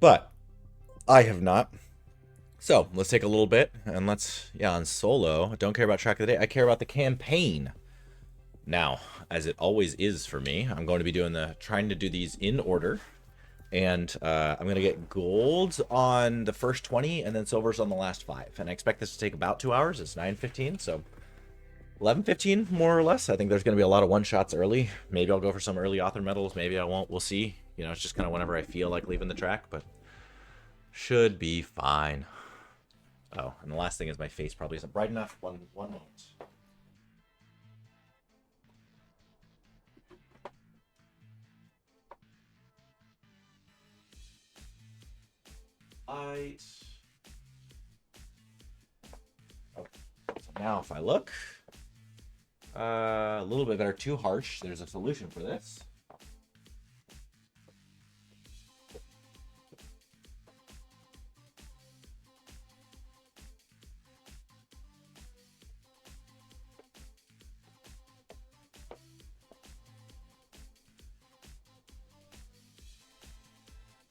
but I have not. So let's take a little bit and let's, yeah, on solo. Don't care about track of the day. I care about the campaign. Now, as it always is for me, I'm going to be trying to do these in order. And I'm going to get golds on the first 20 and then silvers on the last 5. And I expect this to take about 2 hours. It's 9:15, so 11:15 more or less. I think there's going to be a lot of one-shots early. Maybe I'll go for some early author medals. Maybe I won't. We'll see. You know, it's just kind of whenever I feel like leaving the track, but should be fine. Oh, and the last thing is my face probably isn't bright enough. One moment. Light. Okay. So now if I look, a little bit better, too harsh. There's a solution for this.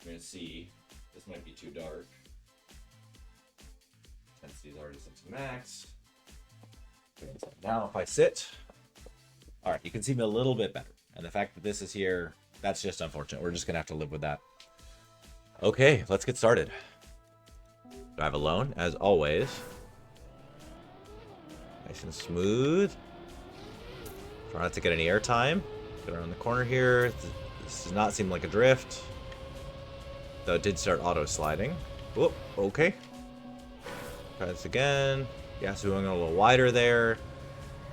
I'm gonna see. This might be too dark. Intensity's already set to max. Now if I sit, all right, you can see me a little bit better. And the fact that this is here, that's just unfortunate. We're just gonna have to live with that. Okay, let's get started. Drive alone, as always. Nice and smooth. Try not to get any air time. Get around the corner here. This does not seem like a drift. Though it did start auto sliding. Whoop, okay. Try this again. Yeah, so we're going a little wider there.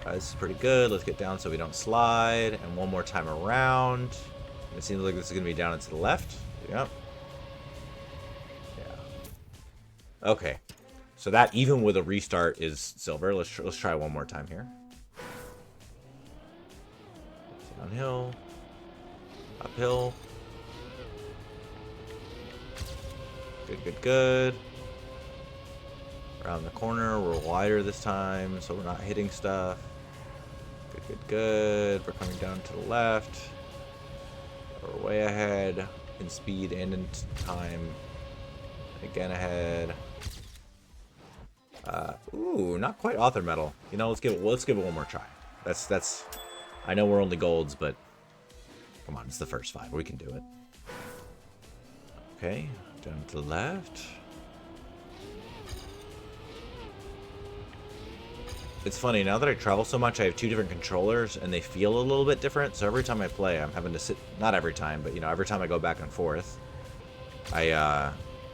This is pretty good. Let's get down so we don't slide. And one more time around. It seems like this is going to be down and to the left. Yep. Yeah. Okay. So that, even with a restart, is silver. Let's try one more time here. Downhill. Uphill. Good. Around the corner, we're wider this time, so we're not hitting stuff. Good. We're coming down to the left. We're way ahead in speed and in time. Again ahead. Ooh, not quite author medal. You know, let's give it one more try. That's. I know we're only golds, but come on, it's the first 5. We can do it. Okay. Down to the left. It's funny, now that I travel so much, I have 2 different controllers, and they feel a little bit different, so every time I play, I'm having to sit, not every time, but, you know, every time I go back and forth, I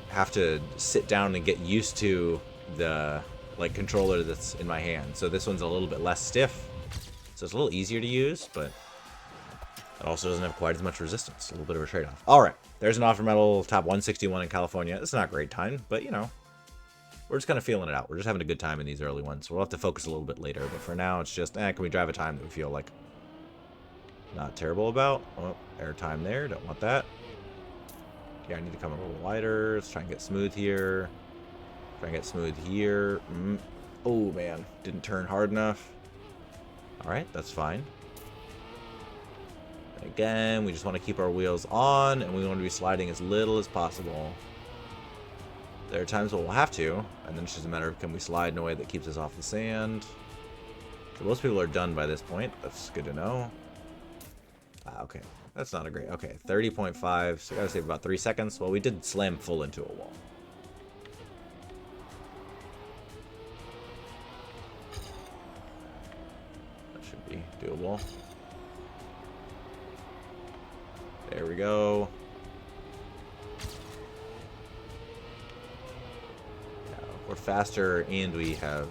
have to sit down and get used to the, like, controller that's in my hand. So this one's a little bit less stiff, so it's a little easier to use, but it also doesn't have quite as much resistance. A little bit of a trade-off. All right, there's an offer medal, top 161 in California. It's not a great time, but, you know, we're just kind of feeling it out. We're just having a good time in these early ones. We'll have to focus a little bit later, but for now, it's just, can we drive a time that we feel like not terrible about? Oh, air time there. Don't want that. Yeah, I need to come a little wider. Let's try and get smooth here. Try and get smooth here. Oh, man. Didn't turn hard enough. All right, that's fine. Again, we just want to keep our wheels on, and we want to be sliding as little as possible. There are times when we'll have to, and then it's just a matter of can we slide in a way that keeps us off the sand. So most people are done by this point. That's good to know. Okay. That's not a great... Okay, 30.5, so we gotta save about 3 seconds. Well, we did slam full into a wall. That should be doable. There we go. Yeah, we're faster and we have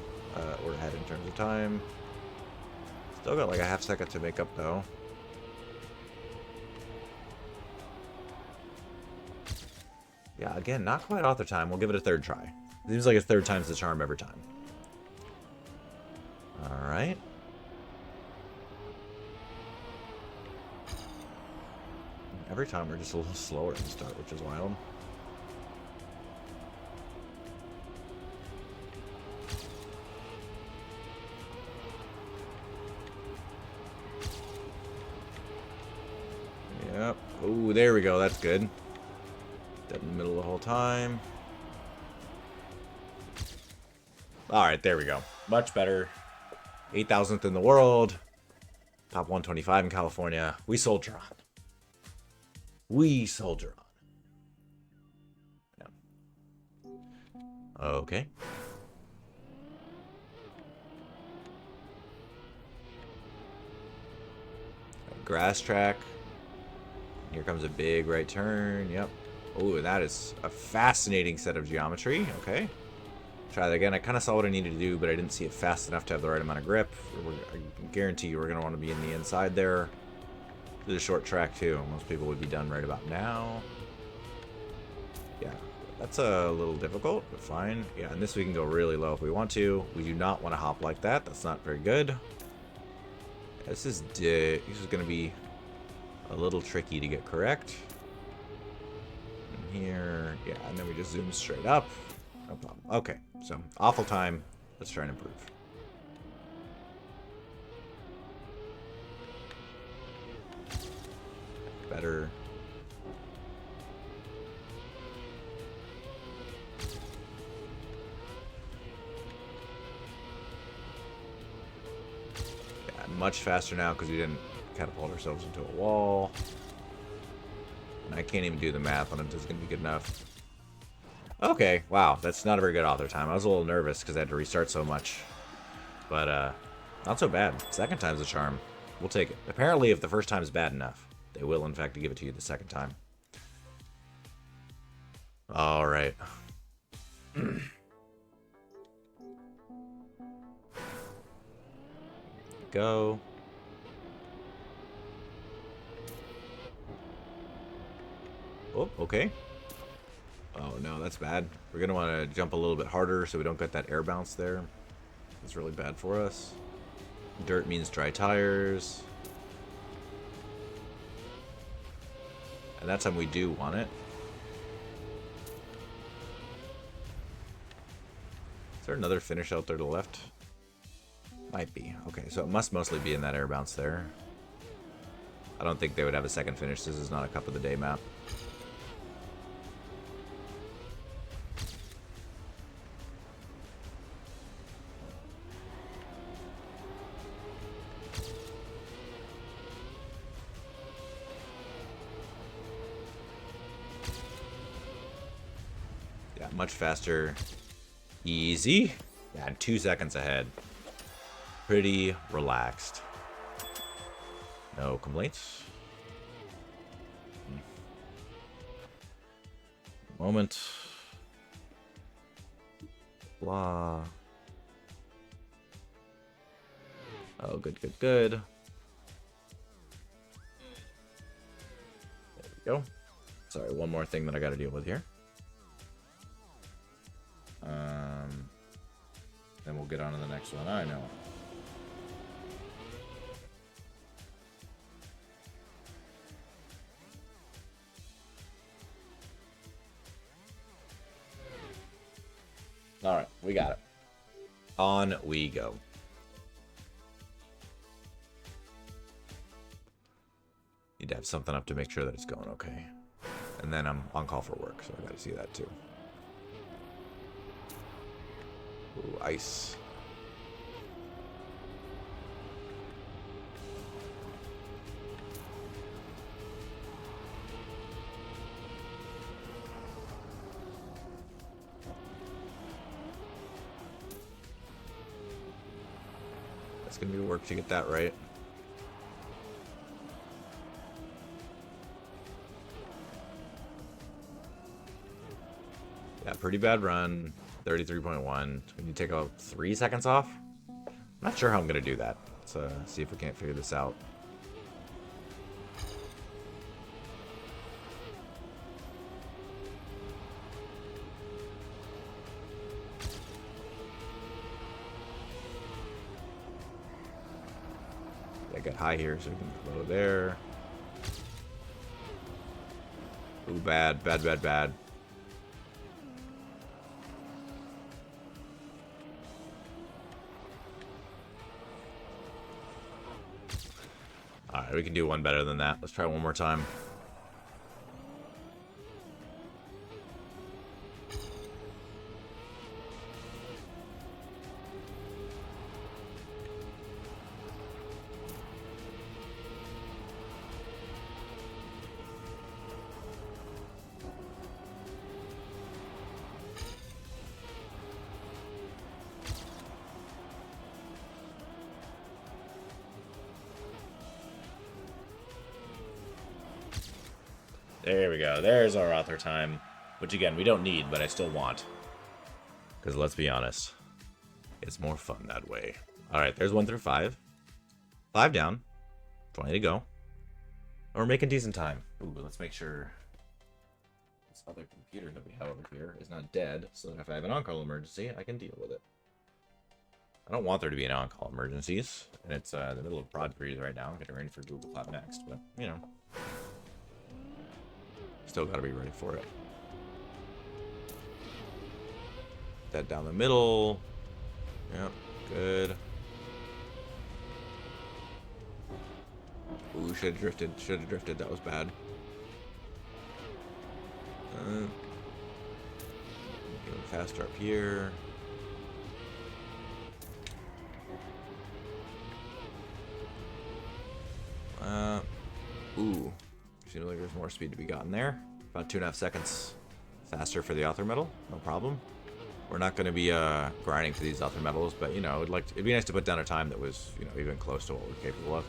we're ahead in terms of time. Still got like a half second to make up though. Yeah, again, not quite author time. We'll give it a third try. Seems like a third time's the charm every time. All right. Every time we're just a little slower at the start, which is wild. Yep. Ooh, there we go. That's good. Dead in the middle the whole time. Alright, there we go. Much better. 8,000th in the world. Top 125 in California. We soldier on. We soldier on. Yeah. Okay. Grass track. Here comes a big right turn. Yep. Oh, that is a fascinating set of geometry. Okay. Try that again. I kind of saw what I needed to do, but I didn't see it fast enough to have the right amount of grip. I guarantee you we're going to want to be in the inside there. This is a short track, too. Most people would be done right about now. Yeah, that's a little difficult, but fine. Yeah, and this we can go really low if we want to. We do not want to hop like that. That's not very good. This is going to be a little tricky to get correct. And here, yeah, and then we just zoom straight up. No problem. Okay, so awful time. Let's try and improve. Better. Yeah, much faster now because we didn't catapult ourselves into a wall. And I can't even do the math on if this is going to be good enough. Okay, wow, that's not a very good author time. I was a little nervous because I had to restart so much. But, not so bad. Second time's a charm. We'll take it. Apparently, if the first time's bad enough, they will, in fact, give it to you the second time. Alright. Go. Oh, okay. Oh, no, that's bad. We're going to want to jump a little bit harder so we don't get that air bounce there. That's really bad for us. Dirt means dry tires. And that time we do want it. Is there another finish out there to the left? Might be. Okay, so it must mostly be in that air bounce there. I don't think they would have a second finish. This is not a cup of the day map. Yeah, much faster. Easy. Yeah, 2 seconds ahead. Pretty relaxed. No complaints. Moment. Blah. Oh, good, good, good. There we go. Sorry, one more thing that I got to deal with here. Then we'll get on to the next one. I know. Alright, we got it. On we go. Need to have something up to make sure that it's going okay. And then I'm on call for work, so I gotta see that too. Ooh, ice. That's gonna be work to get that right. Yeah, pretty bad run. 33.1. We need to take about 3 seconds off. I'm not sure how I'm gonna do that. Let's see if we can't figure this out. Yeah, get high here so we can go there. Ooh, bad, bad, bad, bad. Alright, we can do one better than that. Let's try one more time. There we go. There's our author time. Which, again, we don't need, but I still want. Because let's be honest, it's more fun that way. Alright, there's 1 through 5. 5 down. 20 to go. And we're making decent time. Ooh, but let's make sure this other computer that we have over here is not dead, so that if I have an on-call emergency, I can deal with it. I don't want there to be an on-call emergencies, and it's the middle of prod freeze right now. I'm getting ready for Google Cloud Next, but, you know. Still gotta be ready for it. That down the middle. Yep, good. Ooh, should have drifted. Should have drifted. That was bad. Going faster up here. Ooh. Seems like there's more speed to be gotten there. About 2.5 seconds faster for the author medal. No problem. We're not going to be grinding for these author medals, but you know, it'd be nice to put down a time that was, you know, even close to what we're capable of.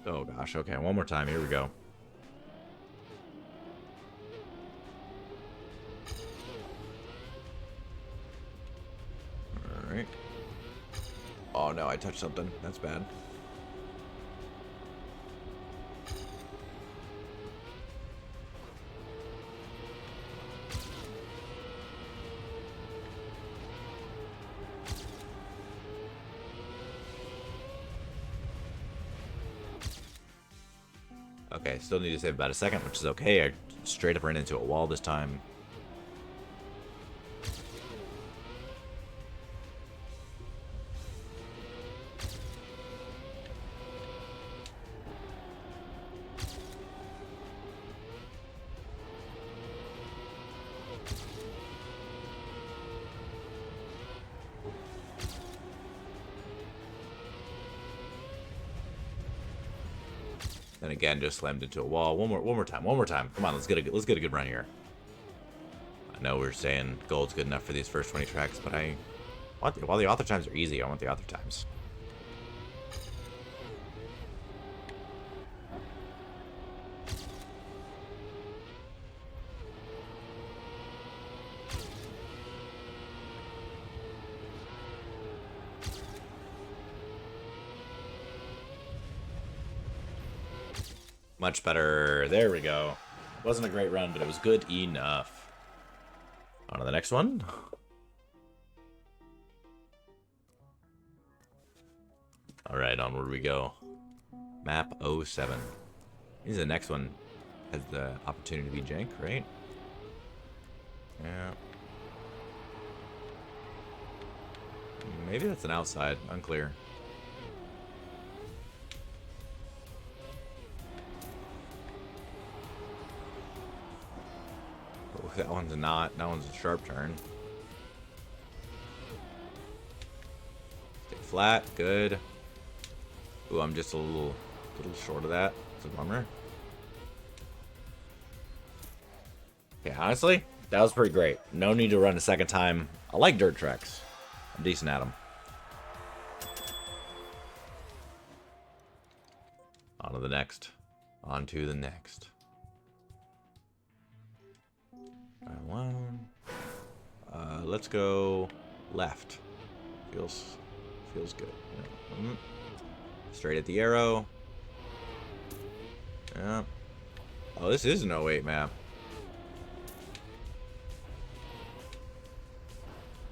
Oh gosh, okay, one more time. Here we go. Alright. Oh no, I touched something. That's bad. Okay, still need to save about a second, which is okay. I straight up ran into a wall this time. Then again, just slammed into a wall. One more time. Come on, let's get a good run here. I know we're saying gold's good enough for these first 20 tracks, but while the author times are easy, I want the author times. Much better. There we go. Wasn't a great run, but it was good enough. On to the next one. Alright, onward we go. Map 07. This is the next one. Has the opportunity to be jank, right? Yeah. Maybe that's an outside. Unclear. That one's not. That one's a sharp turn. Stay flat. Good. Ooh, I'm just a little short of that. It's a bummer. Okay, honestly, that was pretty great. No need to run a second time. I like dirt tracks. I'm decent at them. On to the next. On to the next. Let's go left. Feels good. Yeah. Straight at the arrow. Yeah. Oh, this is an 08 map.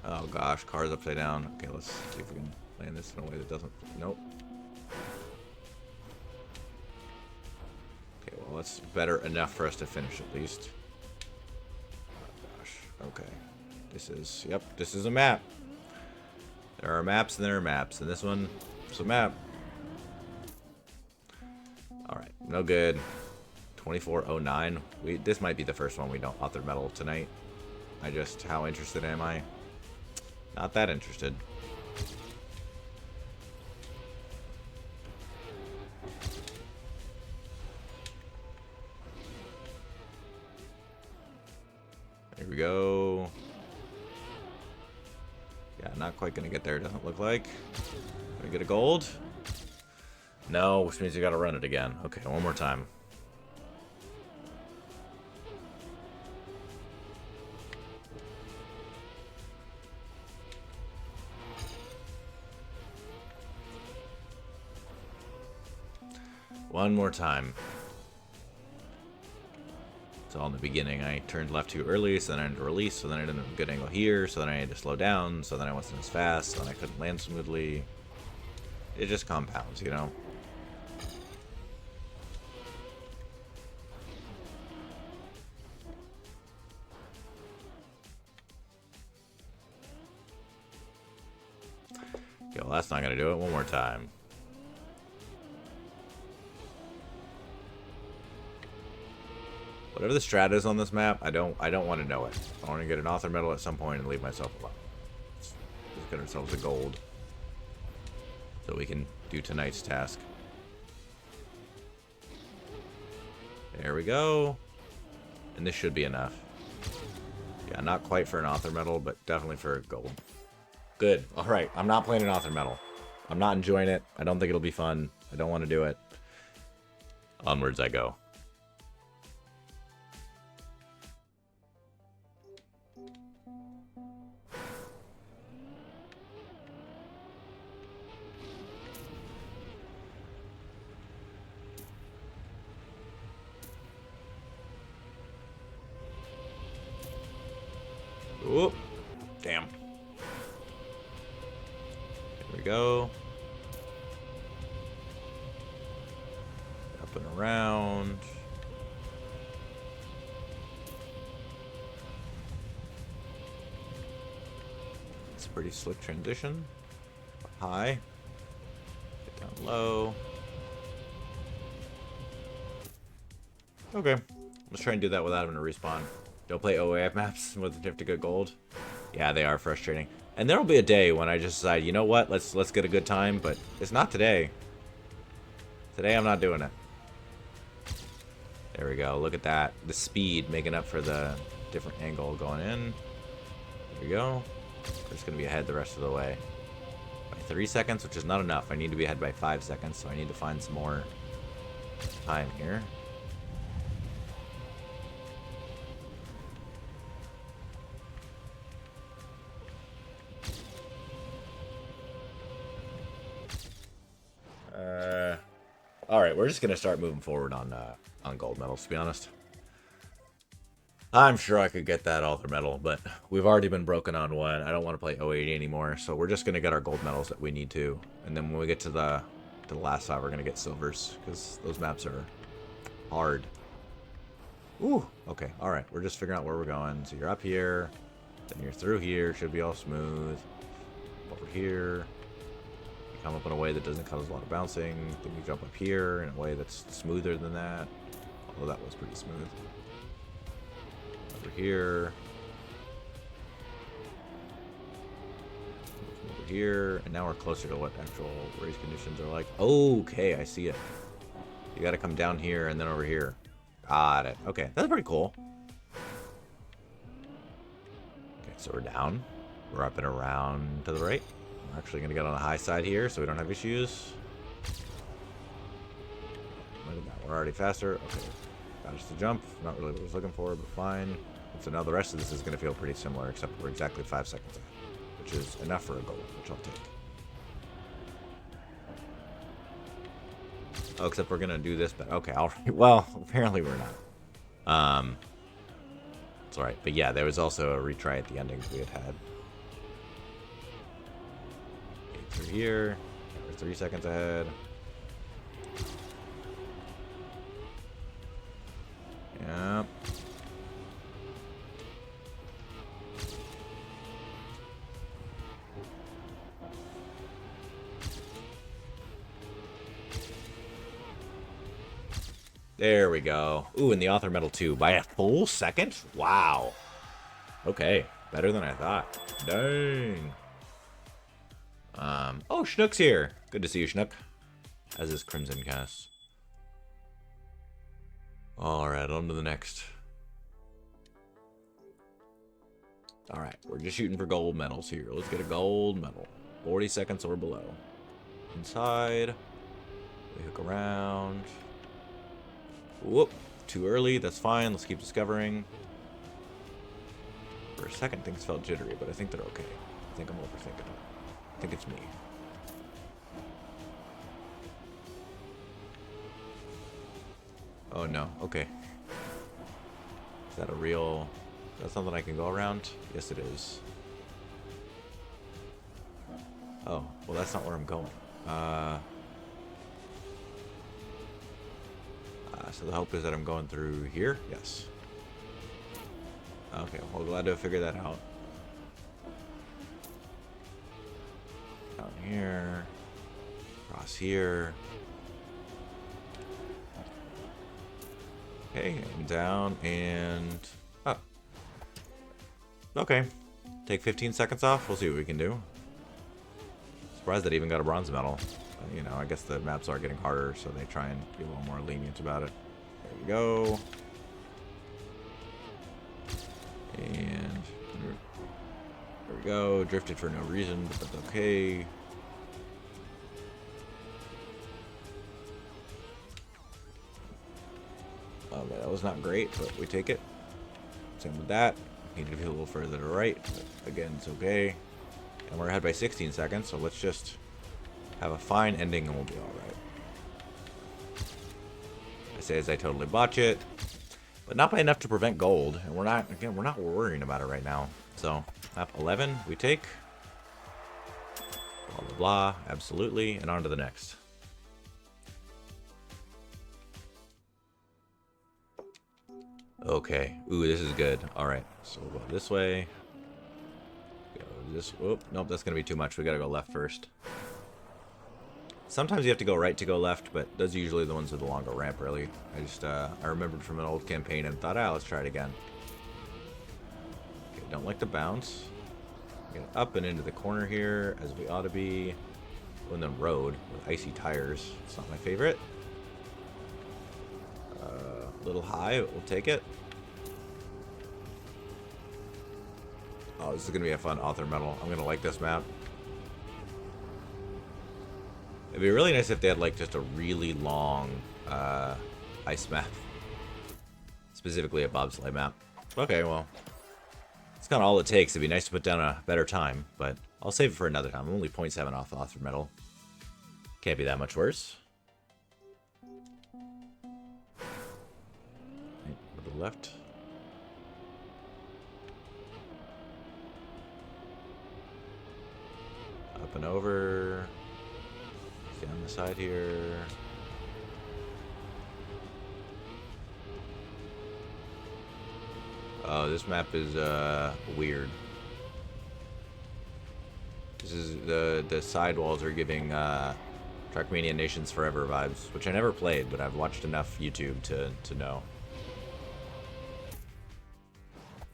Oh gosh, car's upside down. Okay, let's see if we can land this in a way that doesn't. Nope. Okay, well that's better enough for us to finish at least. Okay. This is a map. There are maps and there are maps, and this one is a map. Alright, no good. 2409. This might be the first one we don't author medal tonight. How interested am I? Not that interested. we go. Yeah, not quite gonna get there, doesn't look like. Gonna get a gold? No, which means you gotta run it again. Okay, one more time. One more time. It's all in the beginning. I turned left too early, so then I had to release, so then I didn't have a good angle here, so then I had to slow down, so then I wasn't as fast, so then I couldn't land smoothly. It just compounds, you know? Okay, well that's not gonna do it. One more time. Whatever the strat is on this map, I don't want to know it. I want to get an author medal at some point and leave myself alone. Let's get ourselves a gold, so we can do tonight's task. There we go. And this should be enough. Yeah, not quite for an author medal, but definitely for a gold. Good. All right. I'm not playing an author medal. I'm not enjoying it. I don't think it'll be fun. I don't want to do it. Onwards I go. Oop. Damn. There we go. Up and around. It's a pretty slick transition. High. Get down low. Okay. Let's try and do that without having to respawn. Don't play OAF maps with a to get gold. Yeah, they are frustrating. And there'll be a day when I just decide, you know what, let's get a good time, but it's not today. Today I'm not doing it. There we go. Look at that. The speed making up for the different angle going in. There we go. We're just gonna be ahead the rest of the way. By 3 seconds, which is not enough. I need to be ahead by 5 seconds, so I need to find some more time here. Alright, we're just going to start moving forward on gold medals, to be honest. I'm sure I could get that author medal, but we've already been broken on one. I don't want to play 080 anymore, so we're just going to get our gold medals that we need to. And then when we get to the last side, we're going to get silvers, because those maps are hard. Ooh, okay, alright. We're just figuring out where we're going. So you're up here, then you're through here. Should be all smooth. Over here. Come up in a way that doesn't cause a lot of bouncing. Then you jump up here in a way that's smoother than that. Although that was pretty smooth. Over here. Over here. And now we're closer to what actual race conditions are like. Okay, I see it. You gotta come down here and then over here. Got it. Okay, that's pretty cool. Okay, so we're down. We're up and around to the right. We're actually going to get on the high side here so we don't have issues. Look at that. We're already faster. Okay. Got us to jump. Not really what I was looking for, but fine. So now the rest of this is going to feel pretty similar, except we're exactly 5 seconds ahead, which is enough for a goal, which I'll take. Oh, except we're going to do this, but okay. Well, apparently we're not. It's alright. But yeah, there was also a retry at the endings we had. Through here. We're 3 seconds ahead. Yep. There we go. Ooh, and the author medal too. By a full second? Wow. Okay. Better than I thought. Dang. Oh, Schnook's here. Good to see you, Schnook. As is Crimson Cast. Alright, on to the next. Alright, we're just shooting for gold medals here. Let's get a gold medal. 40 seconds or below. Inside. We hook around. Whoop. Too early. That's fine. Let's keep discovering. For a second, things felt jittery, but I think they're okay. I think I'm overthinking it. I think it's me. Oh no. Okay. Is that a real... Is that something I can go around? Yes, it is. Oh, well, that's not where I'm going. So the hope is that I'm going through here? Yes. Okay, well, glad to have figured that out. Down here. Across here. Okay, and down, and... up. Okay. Take 15 seconds off. We'll see what we can do. Surprised that I even got a bronze medal. You know, I guess the maps are getting harder, so they try and be a little more lenient about it. There we go. And there we go. Drifted for no reason, but that's okay. Okay, that was not great, but we take it. Same with that. Needed to be a little further to the right, but again, it's okay. And we're ahead by 16 seconds, so let's just have a fine ending and we'll be alright. I say as I totally botch it, but not by enough to prevent gold. And we're not worrying about it right now. So, map 11, we take. Blah, blah, blah, absolutely, and on to the next. Okay, ooh, this is good. Alright, so we'll go this way. Go this, oh, nope, that's gonna be too much. We gotta go left first. Sometimes you have to go right to go left, but those are usually the ones with the longer ramp, really. I remembered from an old campaign and thought, let's try it again. Okay, don't like to bounce. Get up and into the corner here, as we ought to be. On the road with icy tires. It's not my favorite. A little high, but we'll take it. Oh, this is going to be a fun author medal. I'm going to like this map. It'd be really nice if they had like just a really long ice map. Specifically a bobsleigh map. Okay, well. It's kind of all it takes. It'd be nice to put down a better time, but I'll save it for another time. I'm only 0.7 off the author medal. Can't be that much worse. To the left. Up and over. Down the side here. Oh, this map is weird. This is the sidewalls are giving Trackmania Nations Forever vibes, which I never played, but I've watched enough YouTube to know.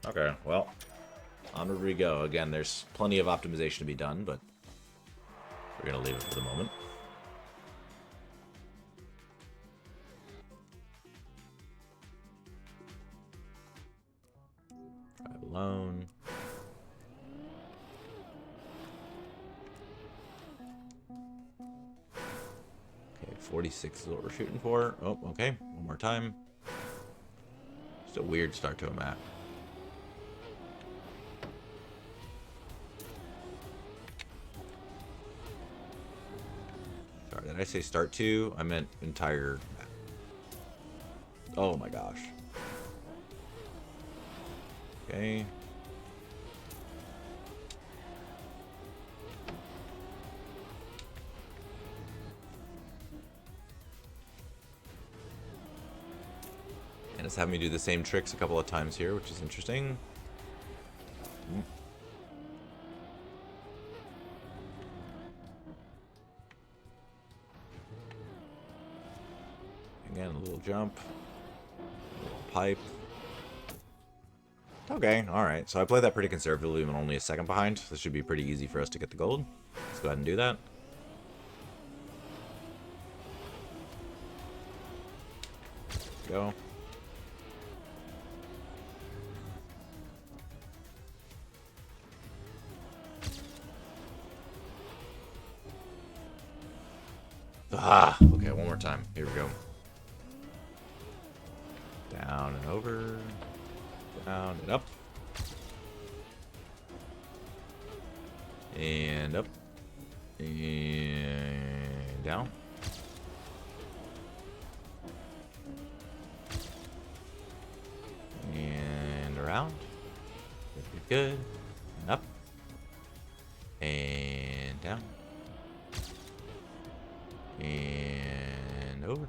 Okay, well, onward we go. Again, there's plenty of optimization to be done, but we're gonna leave it for the moment. Drive alone. Okay, 46 is what we're shooting for. Oh, okay, one more time. Just a weird start to a map. Sorry, did I say start to? I meant entire map. Oh my gosh. Okay. And it's having me do the same tricks a couple of times here, which is interesting. Again, a little jump. A little pipe. Okay, alright. So I played that pretty conservatively. I'm only a second behind. This should be pretty easy for us to get the gold. Let's go ahead and do that. Go. Ah, okay, one more time. Here we go. Down and over. Down and up. And up. And down. And around. Good. And up. And down. And over.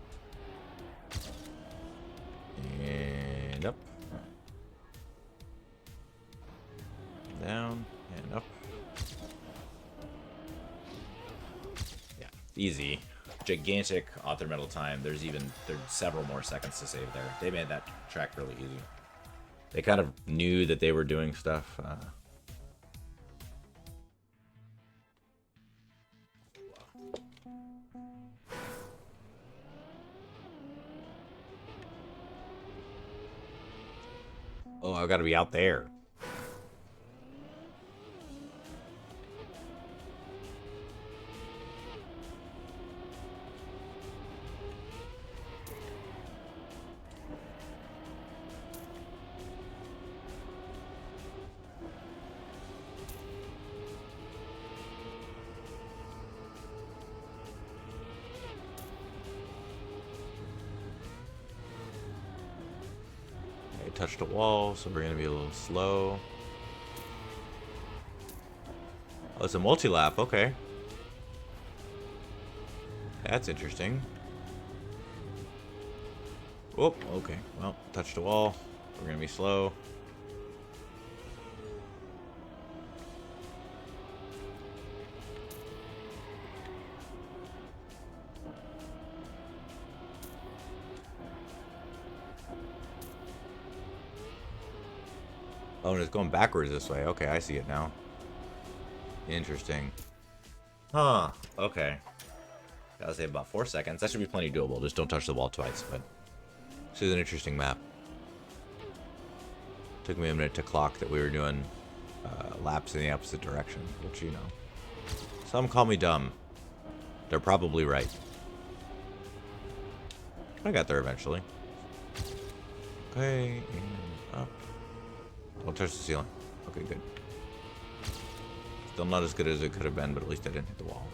And up. Down and up. Yeah, easy. Gigantic author metal time. There's several more seconds to save there. They made that track really easy. They kind of knew that they were doing stuff. Oh, I've got to be out there. Touched a wall, so we're gonna be a little slow. Oh, it's a multi-lap, okay. That's interesting. Oh, okay. Well, touched a wall. We're gonna be slow. Oh, and it's going backwards this way. Okay, I see it now. Interesting. Huh. Okay. Gotta save about 4 seconds. That should be plenty doable. Just don't touch the wall twice. But this is an interesting map. Took me a minute to clock that we were doing laps in the opposite direction. Which, you know. Some call me dumb. They're probably right. I got there eventually. Okay, and up. Don't touch the ceiling. Okay, good. Still not as good as it could have been, but at least I didn't hit the wall.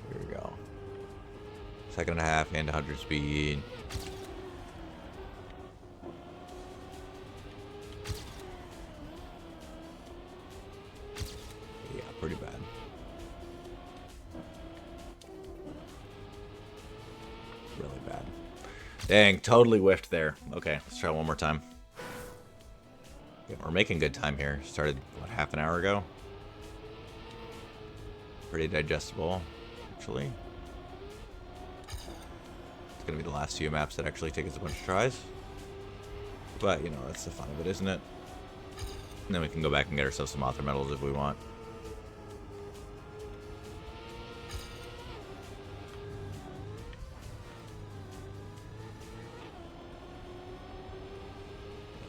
Here we go. Second and a half and 100 speed. Pretty bad. Really bad. Dang, totally whiffed there. Okay, let's try one more time. Okay, we're making good time here. Started, what, half an hour ago? Pretty digestible, actually. It's gonna be the last few maps that actually take us a bunch of tries. But, you know, that's the fun of it, isn't it? And then we can go back and get ourselves some author medals if we want.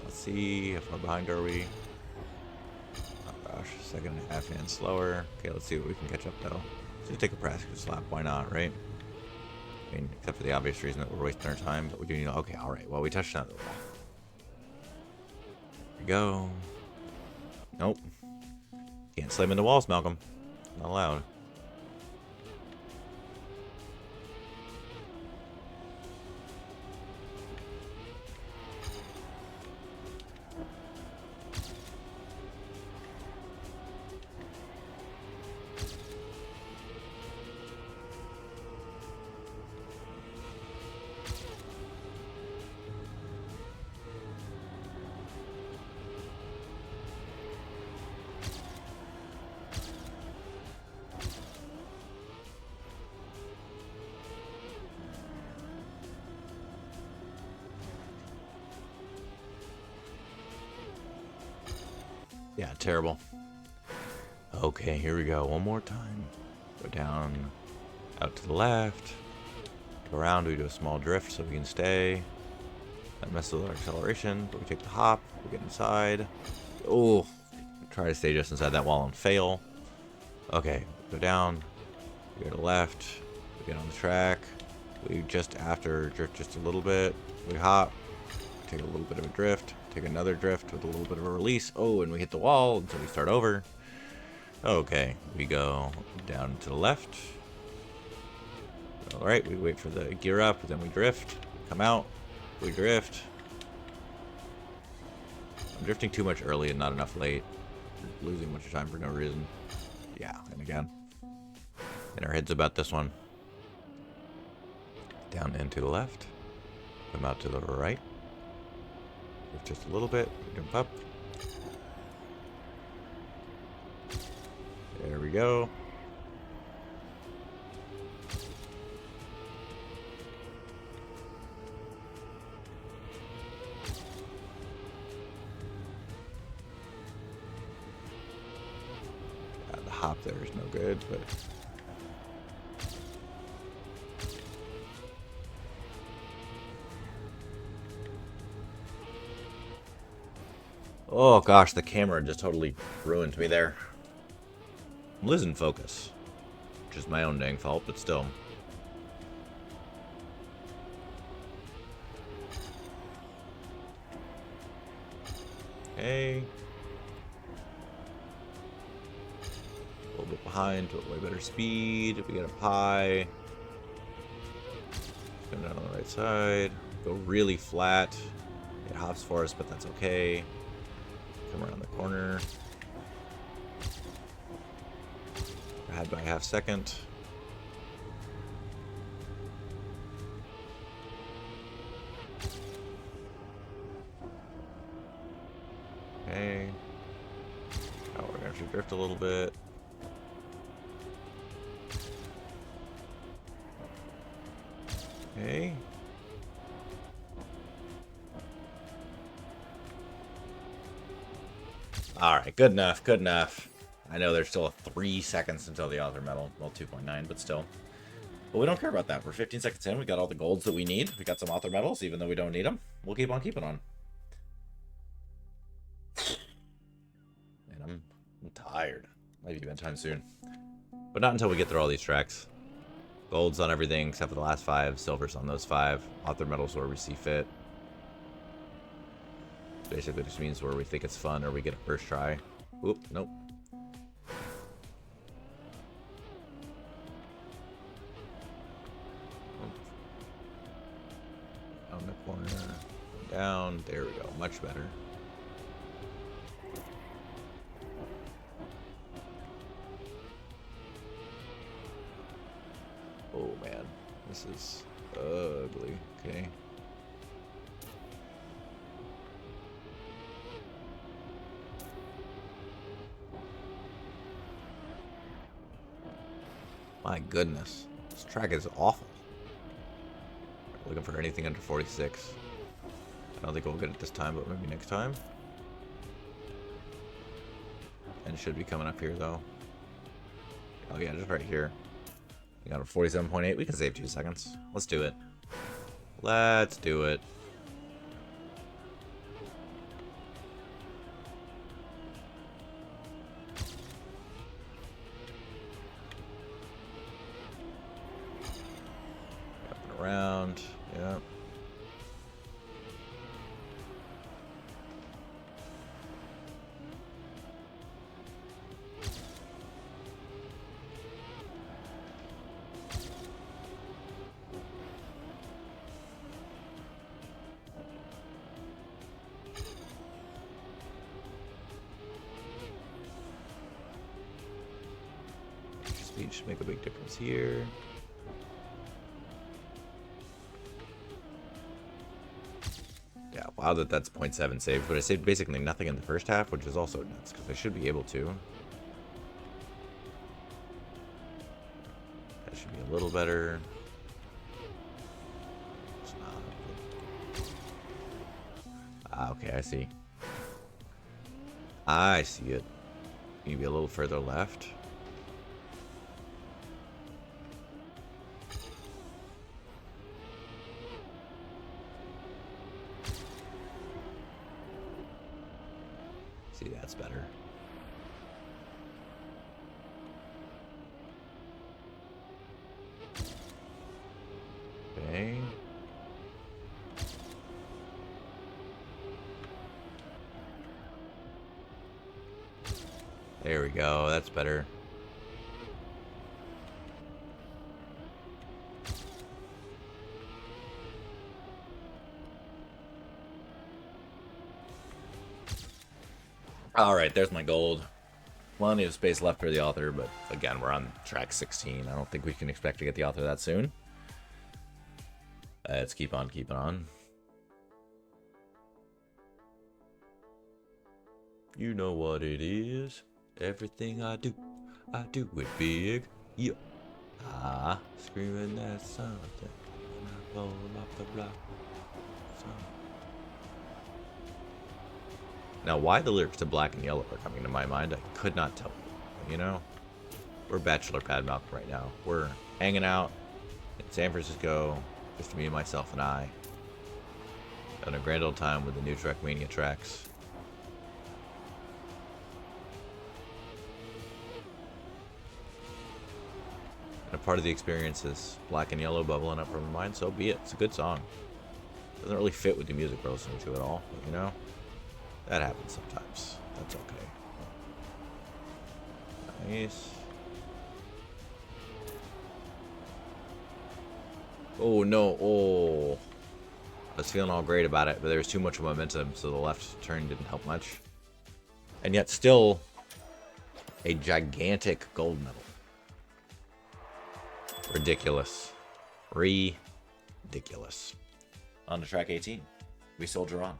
See how far behind are we? Oh gosh, second and a half and slower. Okay, let's see what we can catch up though. Just take a practice lap, why not, right? I mean, except for the obvious reason that we're wasting our time, but we do need to. Okay, alright, well, we touched another wall. Here we go. Nope. Can't slam into walls, Malcolm. Not allowed. Yeah, terrible. Okay, here we go. One more time. Go down Out to the left. Go around, we do a small drift so we can stay. That messes with our acceleration, but we take the hop, we get inside. Oh, try to stay just inside that wall and fail. Okay, go down, we go to the left, we get on the track. We just after drift just a little bit. We hop, take a little bit of a drift, take another drift with a little bit of a release. Oh, and we hit the wall until we start over. Okay, we go down to the left. Alright, we wait for the gear up, then we drift. Come out, we drift. I'm drifting too much early and not enough late. Losing much time for no reason. Yeah, and again. And our heads about this one. Down and to the left. Come out to the right. Drift just a little bit. Jump up. There we go. The hop there is no good, but oh gosh, the camera just totally ruined me there. I'm losing focus. Which is my own dang fault, but still. Okay. A little bit behind, but way better speed. We get up high. Come down on the right side. Go really flat. It hops for us, but that's okay. Come around the corner. Ahead by a half second. Okay. Now we're gonna have to drift a little bit. Okay. Alright, good enough, good enough. I know there's still 3 seconds until the author medal. Well, 2.9, but still. But we don't care about that. We're 15 seconds in. We got all the golds that we need. We got some author medals, even though we don't need them. We'll keep on keeping on. And I'm tired. Might be bedtime soon. But not until we get through all these tracks. Golds on everything except for the last 5. Silvers on those 5. Author medals where we see fit. Basically just means where we think it's fun or we get a first try. Oop, nope. Down the corner. Down. There we go. Much better. Oh man. This is ugly. Okay. My goodness. This track is awful. Looking for anything under 46. I don't think we'll get it this time, but maybe next time. And it should be coming up here, though. Oh, yeah, just right here. We got a 47.8. We can save 2 seconds. Let's do it. Let's do it. Up and around. Yeah. Speed should make a big difference here. Yeah, wow, that's 0.7 saved, but I saved basically nothing in the first half, which is also nuts, because I should be able to. That should be a little better. It's not. Ah, okay, I see. I see it. Maybe a little further left. better. Okay. There we go. That's better. All right, there's my gold. Plenty of space left for the author, but again, we're on track 16. I don't think we can expect to get the author that soon. Let's keep on keeping on. You know what it is. Everything I do it big. Yeah. Ah, screaming that something when I roll off the block. Now, why the lyrics to Black and Yellow are coming to my mind, I could not tell you. You know, we're Bachelor Pad Malcolm right now. We're hanging out in San Francisco, just me, myself, and I. Having a grand old time with the new Trackmania tracks. And a part of the experience is Black and Yellow bubbling up from my mind, so be it. It's a good song. Doesn't really fit with the music we're listening to at all, but, you know? That happens sometimes. That's okay. Nice. Oh, no. Oh. I was feeling all great about it, but there was too much momentum, so the left turn didn't help much. And yet still a gigantic gold medal. Ridiculous. Ridiculous. On to track 18. We soldier on.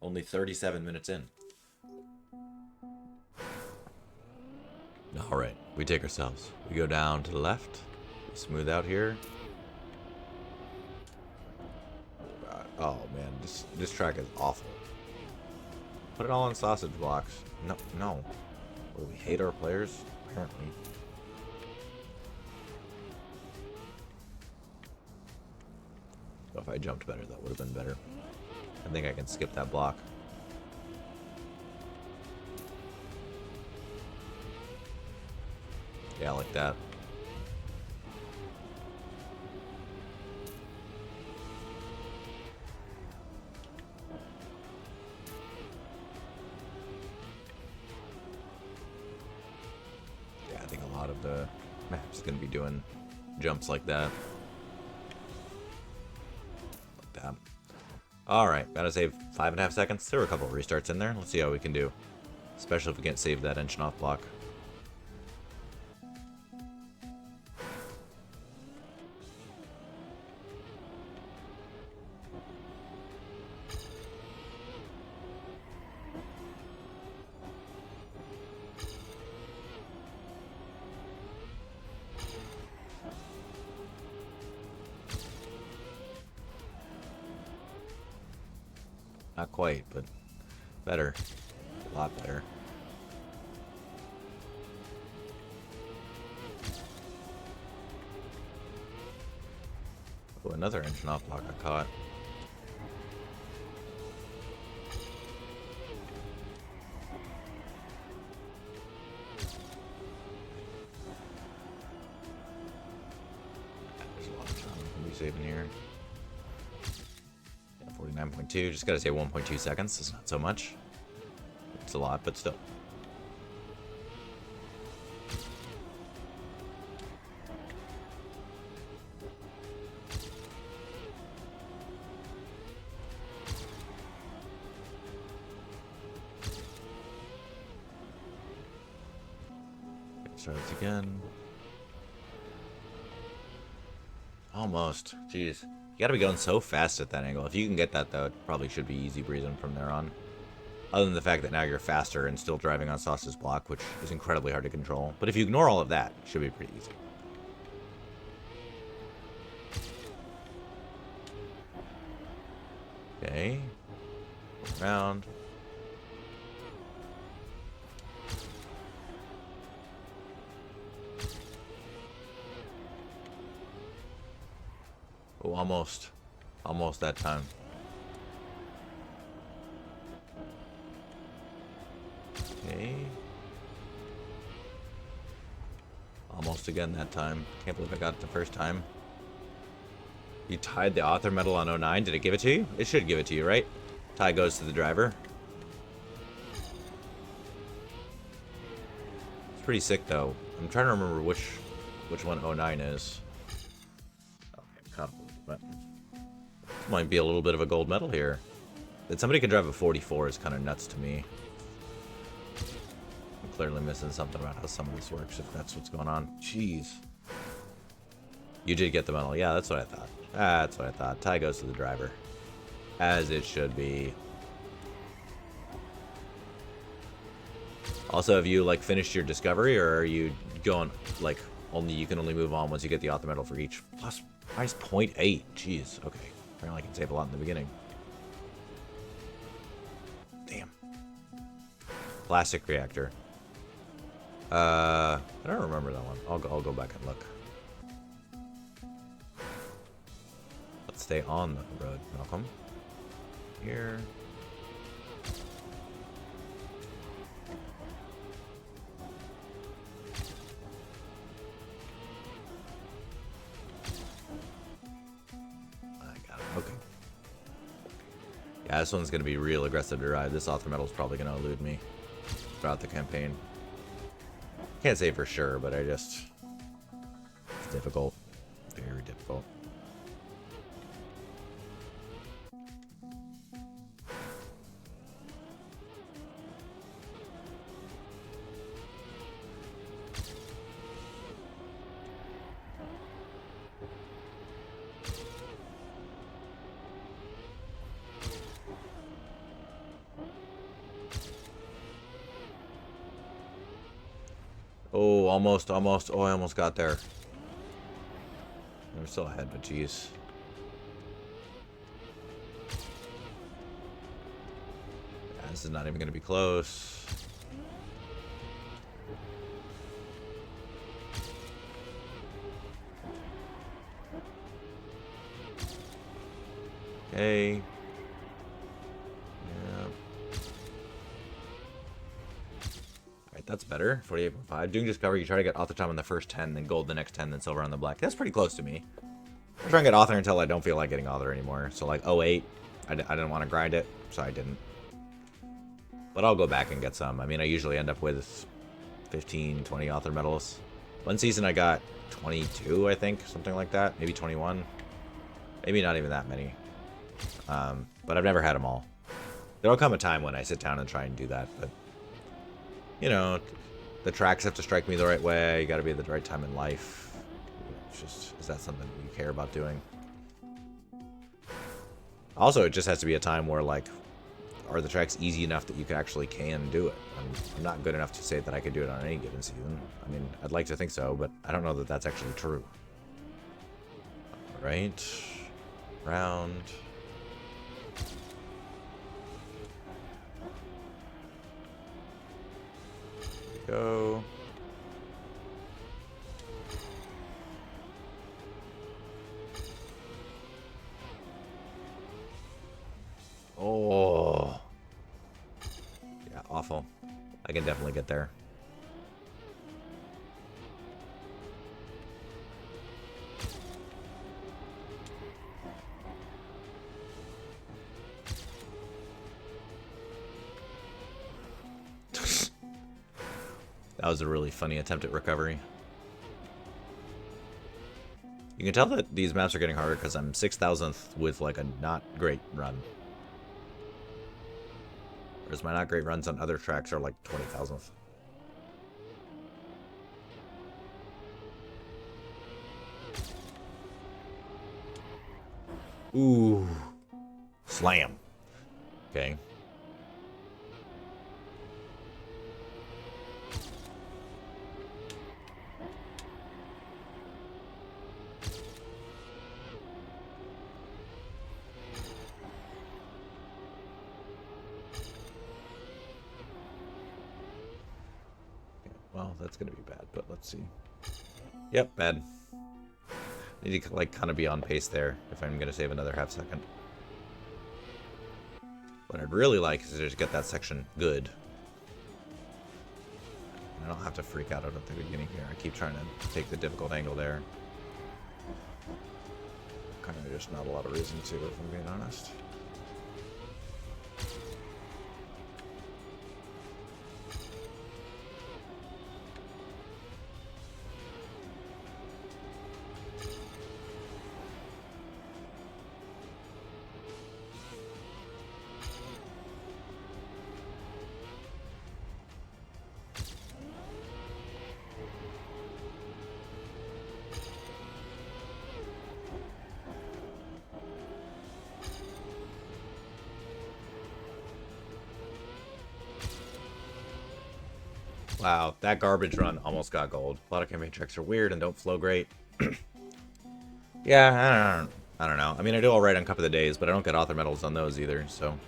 Only 37 minutes in. Alright, we take ourselves. We go down to the left. We smooth out here. Oh man, this track is awful. Put it all in sausage blocks. No. Well, we hate our players? Apparently. If I jumped better, that would have been better. I think I can skip that block. Yeah, like that. Yeah, I think a lot of the maps are going to be doing jumps like that. Alright, gotta save 5.5 seconds. There were a couple of restarts in there. Let's see how we can do. Especially if we can't save that engine off block. Not quite, but better. A lot better. Oh, another engine off block I caught. There's a lot of time we can be saving here. 49.2, just gotta say 1.2 seconds, it's not so much. It's a lot, but still. Start this again. Almost. Jeez. You gotta be going so fast at that angle. If you can get that, though, it probably should be easy breezing from there on. Other than the fact that now you're faster and still driving on Sauce's block, which is incredibly hard to control. But if you ignore all of that, it should be pretty easy. Okay. Around. Oh, almost. Almost that time. Okay. almost again that time. Can't believe I got it the first time. You tied the author medal on 09. Did it give it to you? It should give it to you, right? Tie goes to the driver. It's pretty sick, though. I'm trying to remember which one 09 is. Okay, can't believe it. This might be a little bit of a gold medal here. That somebody can drive a 44 is kind of nuts to me. I'm clearly missing something about how some of this works, if that's what's going on. Jeez. You did get the medal. Yeah, that's what I thought. That's what I thought. Tie goes to the driver. As it should be. Also, have you, like, finished your discovery, or are you going, like, you can only move on once you get the author medal for each? Plus, price 0.8. Jeez. Okay. Apparently I can save a lot in the beginning. Damn. Plastic reactor. I don't remember that one. I'll go back and look. Let's stay on the road, Malcolm. Here. I got it. Okay. Yeah, this one's gonna be real aggressive to ride. This author medal is probably gonna elude me throughout the campaign. Can't say for sure, but it's difficult. Very difficult. Oh, almost. Oh, I almost got there. I'm still ahead, but geez. Yeah, this is not even going to be close. Okay. Yeah. Alright, that's better. 48.5. Doing discovery, you try to get author time on the first 10, then gold the next 10, then silver on the black. That's pretty close to me. I'm trying to get author until I don't feel like getting author anymore. So like 08, I didn't want to grind it, so I didn't. But I'll go back and get some. I mean, I usually end up with 15, 20 author medals. One season I got 22, I think, something like that. Maybe 21. Maybe not even that many. But I've never had them all. There'll come a time when I sit down and try and do that, but you know, the tracks have to strike me the right way. You got to be at the right time in life. It's just, is that something you care about doing? Also, it just has to be a time where, like, are the tracks easy enough that you actually can do it? I'm not good enough to say that I could do it on any given season. I mean, I'd like to think so, but I don't know that that's actually true. All right, round. Go. Oh. Yeah, awful. I can definitely get there. That was a really funny attempt at recovery. You can tell that these maps are getting harder because I'm 6,000th with like a not great run. Whereas my not great runs on other tracks are like 20,000th. Ooh. Slam. Okay. Well, that's gonna be bad, but let's see. Yep, bad. Need to like kind of be on pace there if I'm gonna save another half second. What I'd really like is to just get that section good. I don't have to freak out at the beginning here. I keep trying to take the difficult angle there. Kind of just not a lot of reason to, if I'm being honest. Wow, that garbage run almost got gold. A lot of campaign tricks are weird and don't flow great. Yeah, I don't know. I mean, I do all right on Cup of the Days, but I don't get author medals on those either. So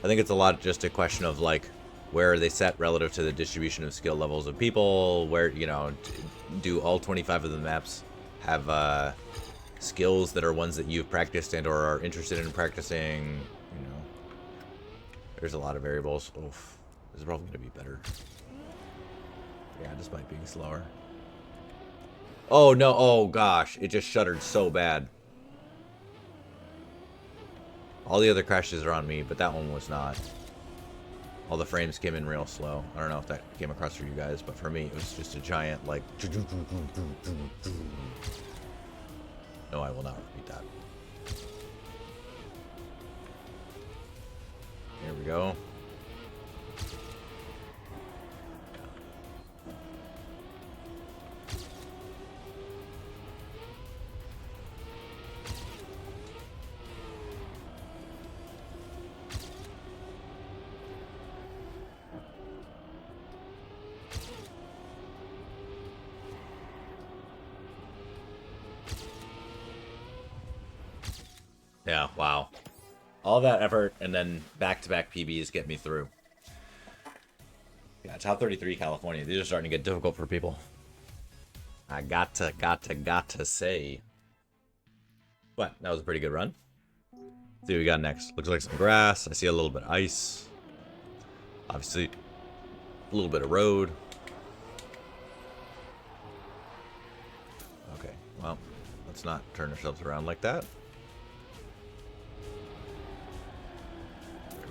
I think it's a lot just a question of like where are they set relative to the distribution of skill levels of people. Where, you know, do all 25 of the maps have skills that are ones that you've practiced and or are interested in practicing? You know, there's a lot of variables. Oof, this is probably gonna be better. Yeah, despite being slower. Oh, no. Oh, gosh. It just shuddered so bad. All the other crashes are on me, but that one was not. All the frames came in real slow. I don't know if that came across for you guys, but for me, it was just a giant, like... No, I will not repeat that. Here we go. Yeah, wow. All that effort and then back-to-back PBs get me through. Yeah, top 33 California. These are starting to get difficult for people. I got to say. But that was a pretty good run. Let's see what we got next. Looks like some grass. I see a little bit of ice. Obviously, a little bit of road. Okay, well, let's not turn ourselves around like that.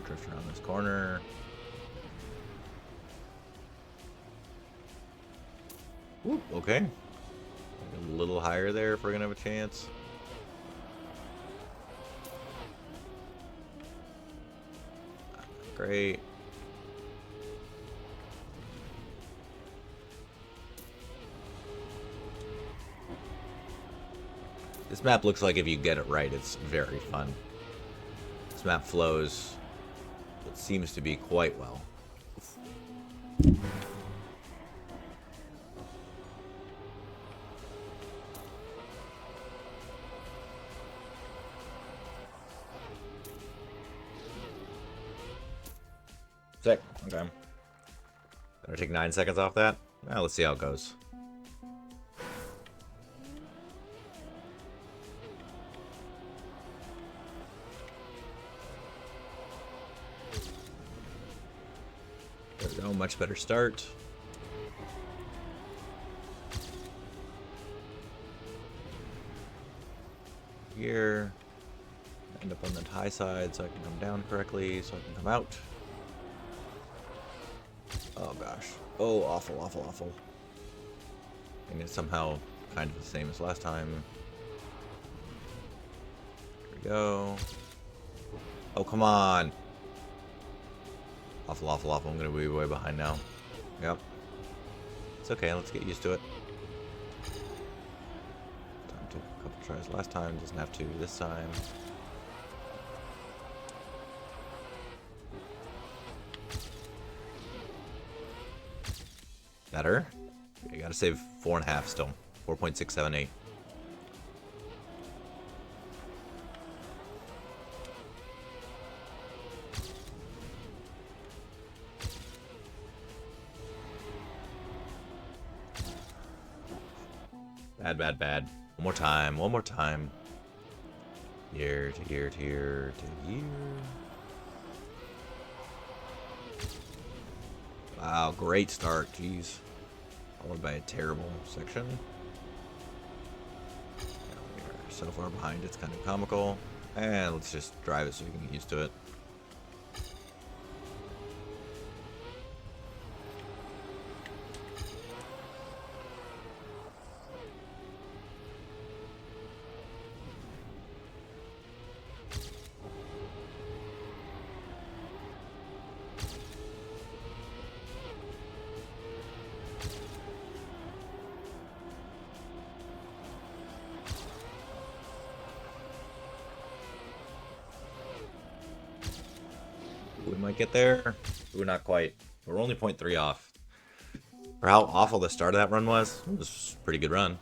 Drift around this corner. Ooh, okay. A little higher there if we're gonna have a chance. Great. This map looks like if you get it right, it's very fun. This map flows. It seems to be quite well. Sick. Okay. Better take 9 seconds off that. Well, let's see how it goes. There we go. Much better start. Here. End up on the high side so I can come down correctly, so I can come out. Oh gosh. Oh, awful, awful, awful. And it's somehow kind of the same as last time. Here we go. Oh, come on. Awful, awful, awful. I'm going to be way behind now. Yep. It's okay. Let's get used to it. Time took a couple tries last time. Doesn't have to this time. Better. You gotta save 4.5 still. 4.678. Bad, bad, bad. One more time, one more time. Here to here to here to here. Wow, great start, jeez. followed by a terrible section. We are so far behind, it's kind of comical. And let's just drive it so we can get used to it. We might get there. Ooh, not quite. We're only 0.3 off. For how awful the start of that run was, it was a pretty good run.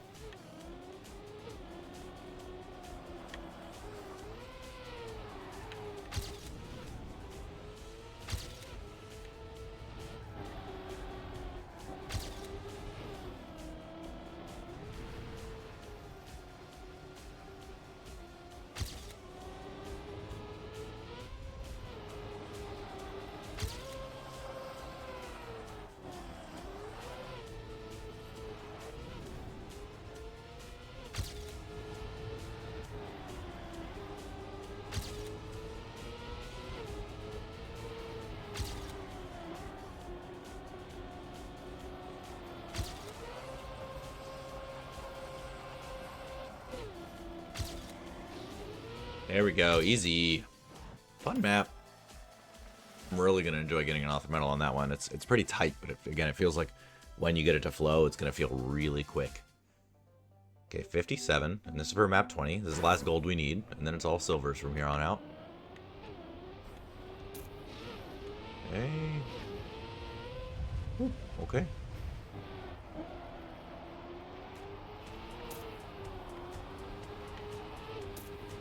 There we go. Easy. Fun map. I'm really going to enjoy getting an author medal on that one. It's pretty tight, but again, it feels like when you get it to flow, it's going to feel really quick. Okay, 57. And this is for map 20. This is the last gold we need. And then it's all silvers from here on out. Okay. Ooh, okay.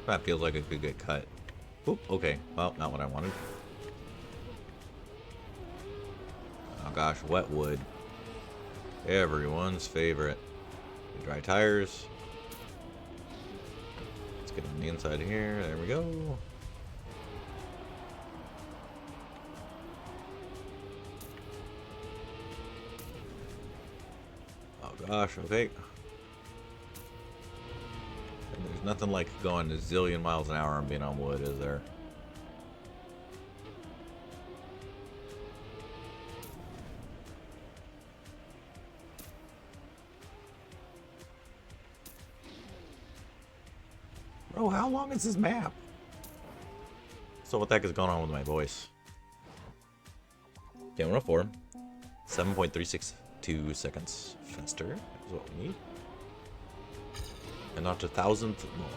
That feels like it could get cut. Oop, okay. Well, not what I wanted. Oh gosh, wet wood. Everyone's favorite. Dry tires. Let's get on the inside here. There we go. Oh gosh, okay. And there's nothing like going a zillion miles an hour and being on wood, is there? Bro, how long is this map? So what the heck is going on with my voice? Okay, 104. 7.362 seconds faster is what we need. And not a thousandth more.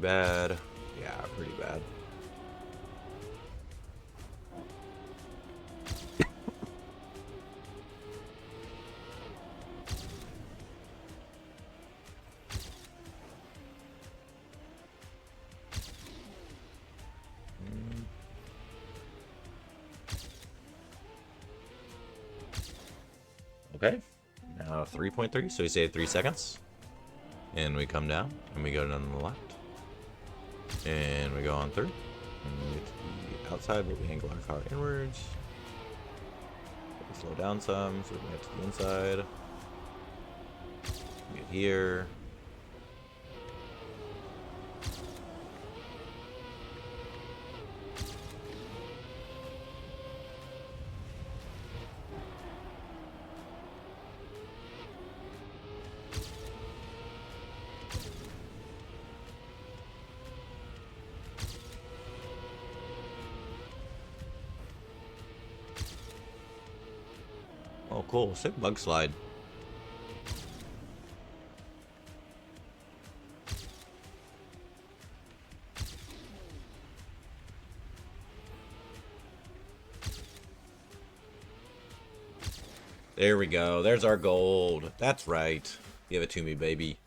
Bad. Yeah, pretty bad. Okay. Now 3.3, so we save 3 seconds. And we come down, and we go down the left. And we go on through. And we get to the outside, but we angle our car inwards. We slow down some, so we can get to the inside. We get here. Oh, cool. Sick bug slide. There we go. There's our gold. That's right. Give it to me, baby.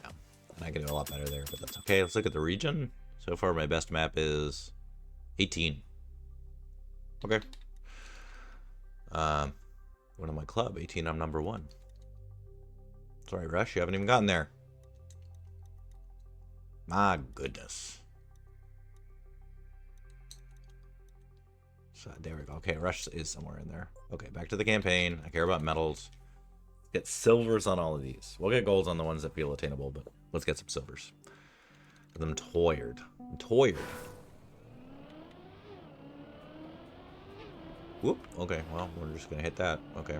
Yeah. And I can do a lot better there, but that's okay. Let's look at the region. So far, my best map is 18. Okay. What am I club? 18, I'm number 1. Sorry, Rush, you haven't even gotten there. My goodness. So there we go. Okay, Rush is somewhere in there. Okay, back to the campaign. I care about medals. Get silvers on all of these. We'll get golds on the ones that feel attainable, but let's get some silvers. I'm tired. I'm tired. Whoop. Okay, well, we're just gonna hit that. Okay.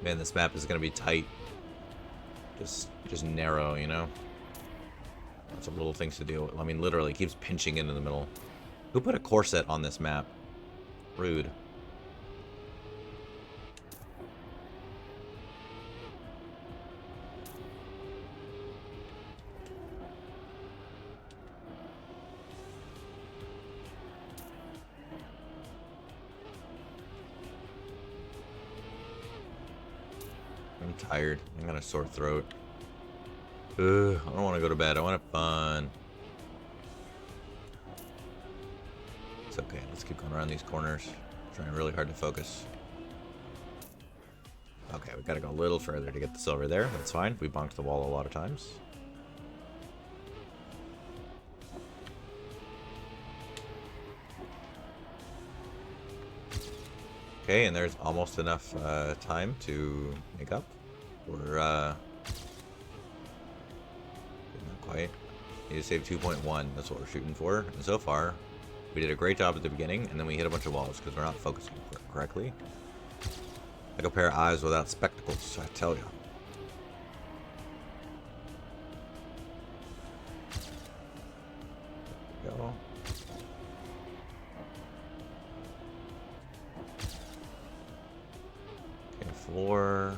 Man, this map is gonna be tight. Just narrow, you know? Lots of little things to do. I mean, literally, it keeps pinching into the middle. Who put a corset on this map? Rude. I'm tired. I got a sore throat. Ugh, I don't want to go to bed. I want to have fun. It's okay. Let's keep going around these corners. Trying really hard to focus. Okay, we gotta go a little further to get the silver there. That's fine. We bonked the wall a lot of times. Okay, and there's almost enough time to make up. We're not quite. Need to save 2.1. That's what we're shooting for. And so far, we did a great job at the beginning, and then we hit a bunch of walls because we're not focusing correctly. Like a pair of eyes without spectacles, I tell you. There we go. Okay, floor.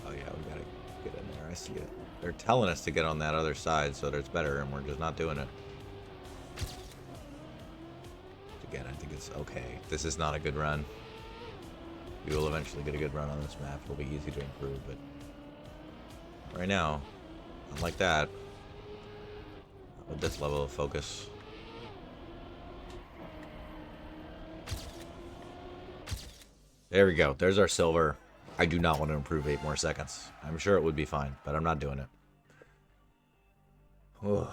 Oh yeah, we gotta get in there. I see it. They're telling us to get on that other side so that it's better, and we're just not doing it. Again, I think it's okay. This is not a good run. We will eventually get a good run on this map. It'll be easy to improve, but right now, unlike that, with this level of focus. There we go. There's our silver. I do not want to improve 8 more seconds. I'm sure it would be fine, but I'm not doing it. Ugh.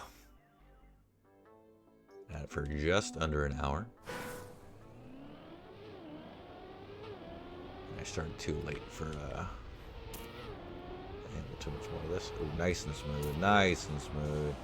Had it for just under an hour. I started too late for handle too much more of this. Ooh, nice and smooth, nice and smooth.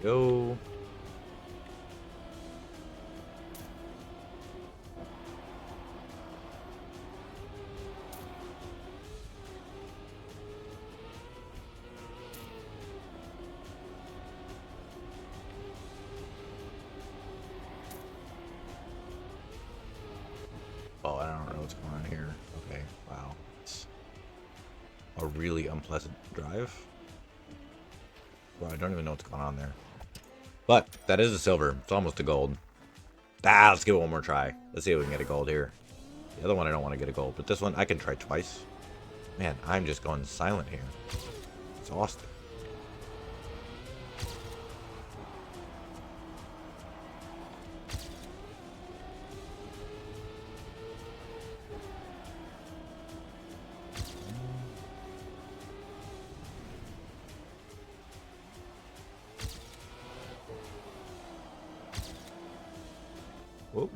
Go. Oh, I don't know what's going on here. Okay, wow. It's a really unpleasant drive. Well, I don't even know what's going on there. But that is a silver. It's almost a gold. Let's give it one more try. Let's see if we can get a gold here. The other one I don't want to get a gold, but this one I can try twice. Man, I'm just going silent here. Exhausted. Whoa,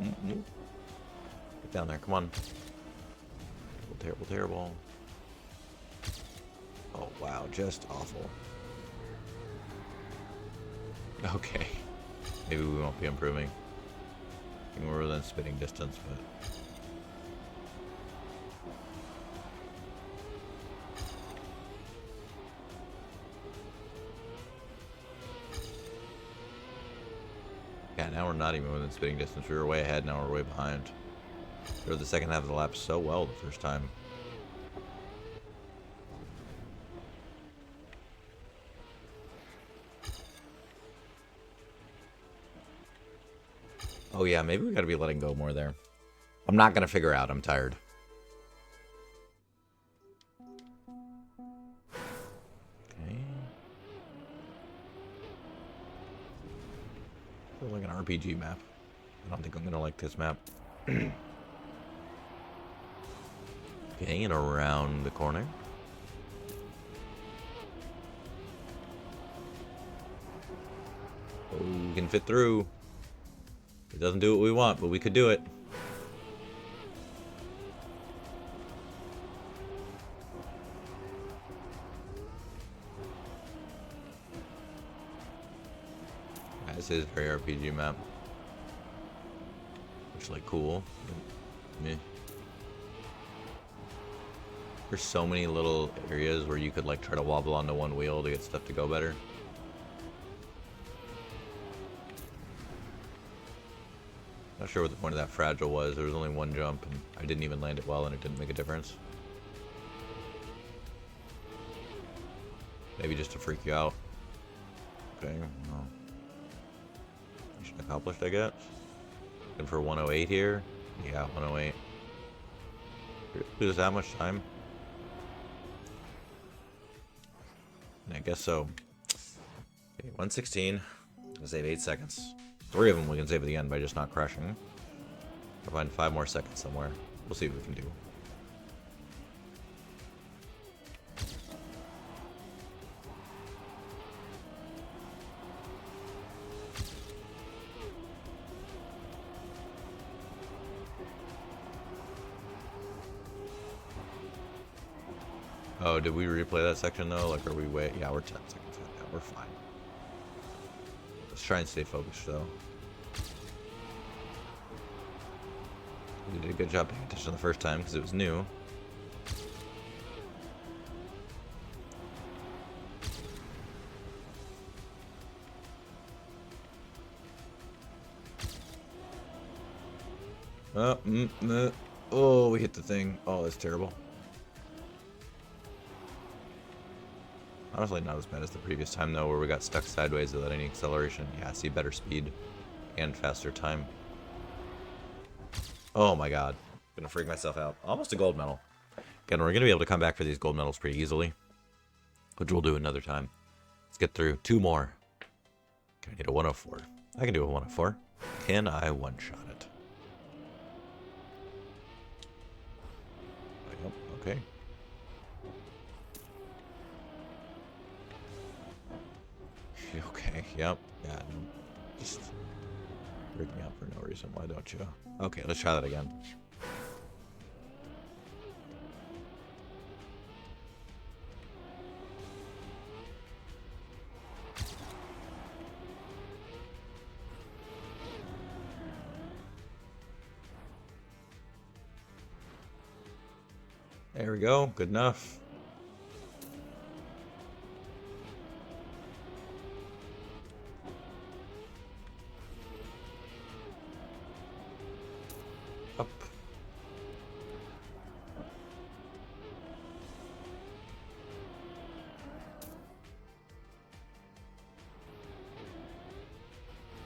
get down there, come on. Terrible, terrible. Oh, wow, just awful. Okay. Maybe we won't be improving. I think we're within spitting distance, but... Yeah, now we're not even within spitting distance. We were way ahead, now we're way behind. We were the second half of the lap so well the first time. Oh yeah, maybe we gotta be letting go more there. I'm not gonna figure out, I'm tired. Okay. Feels like an RPG map. I don't think I'm gonna like this map. Okay, and around the corner. Oh, we can fit through. It doesn't do what we want, but we could do it. This is a very RPG map. Which, like, cool. Meh. There's so many little areas where you could, like, try to wobble onto one wheel to get stuff to go better. Not sure what the point of that fragile was. There was only one jump, and I didn't even land it well, and it didn't make a difference. Maybe just to freak you out. Okay, well. Mission accomplished, I guess. Looking for 108 here. Yeah, 108. Lose that much time? I guess so. Okay, 116. I'll save 8 seconds. 3 of them we can save at the end by just not crashing. We'll find 5 more seconds somewhere. We'll see what we can do. Oh, did we replay that section though? Like, are we way? Yeah, we're 10 seconds ahead. Yeah, we're fine. Let's try and stay focused though. We did a good job paying attention the first time because it was new. Oh, we hit the thing. Oh, that's terrible. Honestly, not as bad as the previous time, though, where we got stuck sideways without any acceleration. Yeah, see better speed and faster time. Oh my god. Gonna freak myself out. Almost a gold medal. Again, we're gonna be able to come back for these gold medals pretty easily, which we'll do another time. Let's get through 2 more. Okay, I need a 104. I can do a 104. Can I one-shot it? Yep, okay. Okay, yep. Yeah, no. Just freak me out for no reason. Why don't you? Okay, let's try that again. There we go. Good enough. Up.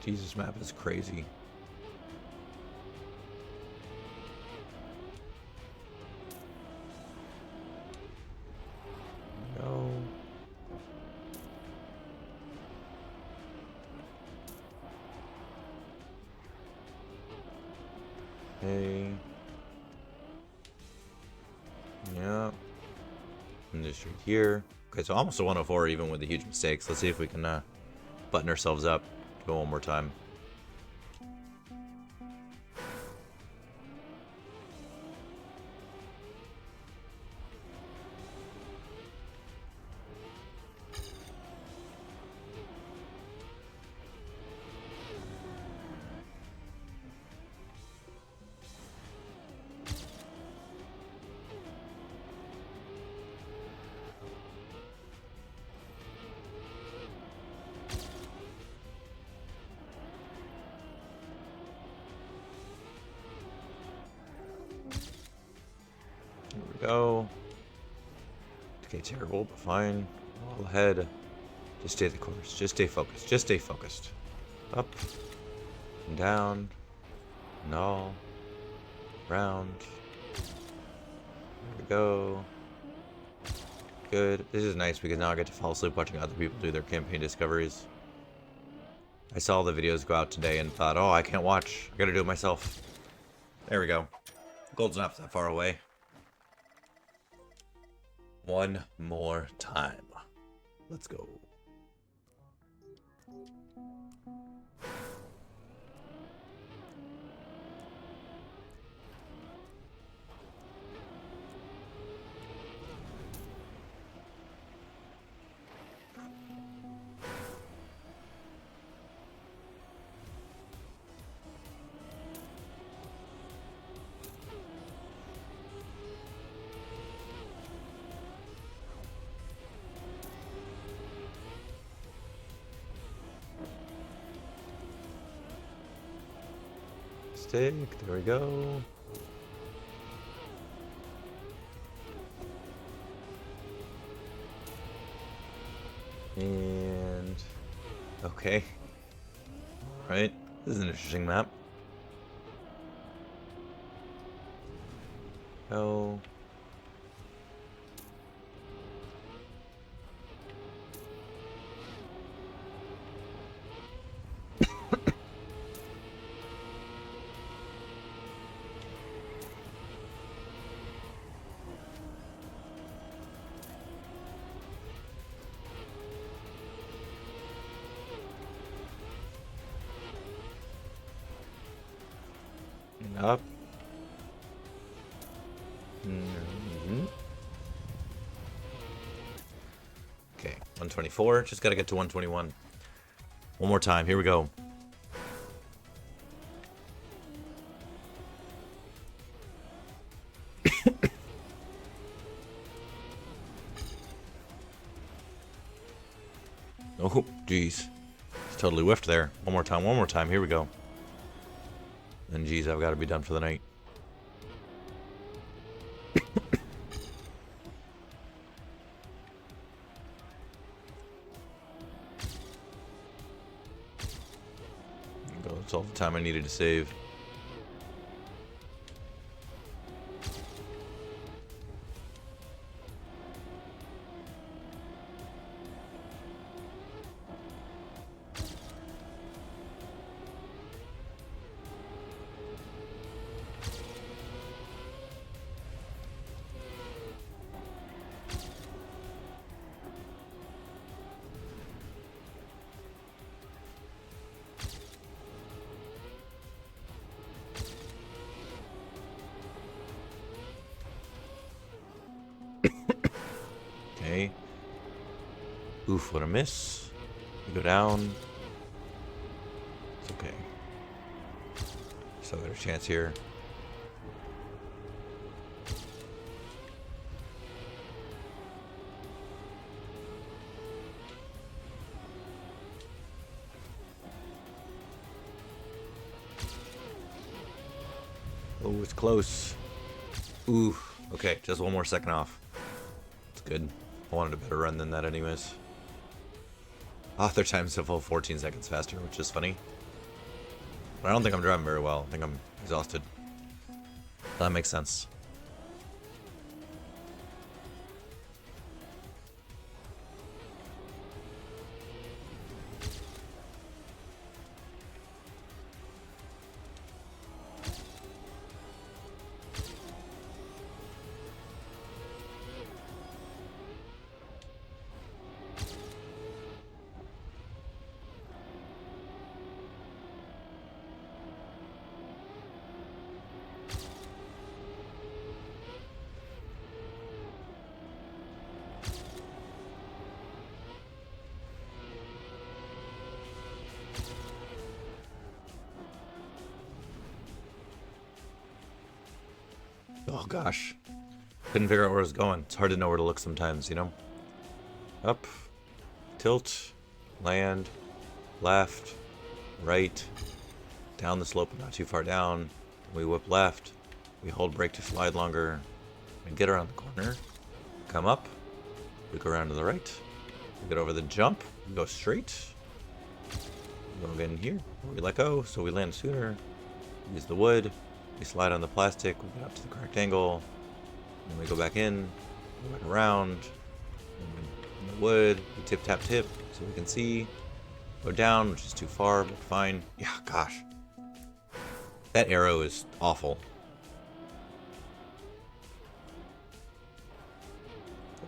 Jesus, map is crazy. No. Hey. Yeah. And just right here. Okay, so almost a 104 even with the huge mistakes. Let's see if we can button ourselves up. Go one more time. Okay, terrible, but fine. All ahead. Just stay the course. Just stay focused. Just stay focused. Up. And down. And all. Round. There we go. Good. This is nice because now I get to fall asleep watching other people do their campaign discoveries. I saw the videos go out today and thought, oh, I can't watch. I gotta do it myself. There we go. Gold's not that far away. One more time. Let's go. Stick, there we go. And okay. Alright. This is an interesting map. Oh. Up. Okay, 124. Just gotta get to 121. One more time. Here we go. Oh, jeez. It's totally whiffed there. One more time. One more time. Here we go. And geez, I've got to be done for the night. That's all the time I needed to save. Okay. Oof, what a miss. We go down. It's okay. Still got a chance here. Oh, it's close. Ooh, okay, just one more second off. It's good. I wanted a better run than that anyways. Their time's a full 14 seconds faster, which is funny. But I don't think I'm driving very well. I think I'm exhausted. That makes sense. Oh gosh. Couldn't figure out where I was going. It's hard to know where to look sometimes, you know? Up. Tilt. Land. Left. Right. Down the slope, not too far down. We whip left. We hold brake to slide longer. And get around the corner. Come up. We go around to the right. We get over the jump. We go straight. We go again here. We let go, so we land sooner. Use the wood. We slide on the plastic. We get up to the correct angle. Then we go back in. Go back around. In the wood. We tip tap tip so we can see. Go down, which is too far, but fine. Yeah, gosh. That arrow is awful.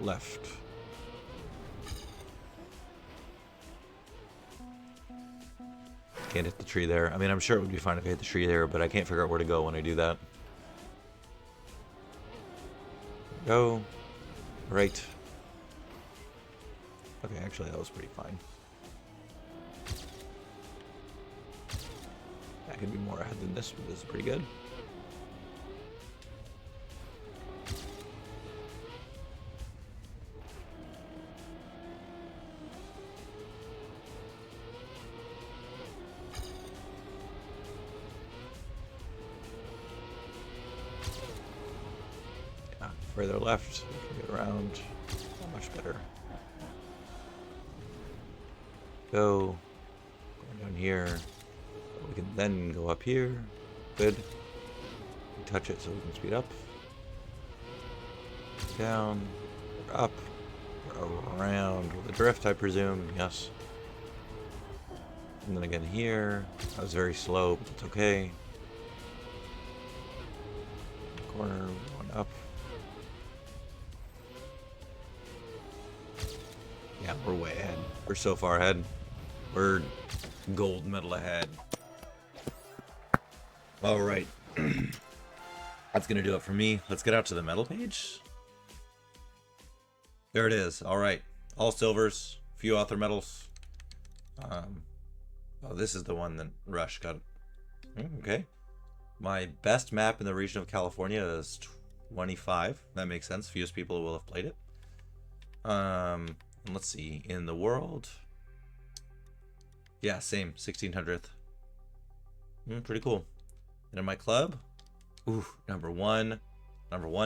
Left. Can't hit the tree there. I mean, I'm sure it would be fine if I hit the tree there, but I can't figure out where to go when I do that. Go. Right. Okay, actually, that was pretty fine. I could be more ahead than this, but this is pretty good. Further left, we can get around. Not much better. Go. Going down here. We can then go up here. Good. We touch it so we can speed up. Down. Up. Around with a drift, I presume. Yes. And then again here. That was very slow, but it's okay. Corner, going up. Yeah, we're way ahead. We're so far ahead. We're gold medal ahead. All right. That's going to do it for me. Let's get out to the medal page. There it is. All right. All silvers, few author medals. Oh, this is the one that Rush got. Okay. My best map in the region of California is 25. That makes sense. Fewest people will have played it. Let's see, in the world, yeah, same, 1600th. Pretty cool. And in my club, ooh, number one,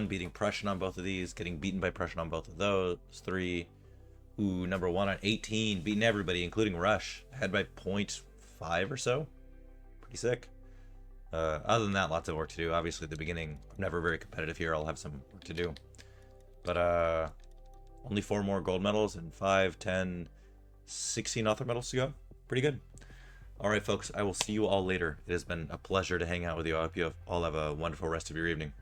beating Prussian on both of these, getting beaten by Prussian on both of those 3. Ooh, number 1 on 18, beating everybody, including Rush, ahead by 0.5 or so. Pretty sick. Other than that, lots of work to do. Obviously, at the beginning, I'm never very competitive here. I'll have some work to do. But, only 4 more gold medals and 5, 10, 16 author medals to go. Pretty good. All right, folks, I will see you all later. It has been a pleasure to hang out with you. I hope you all have a wonderful rest of your evening.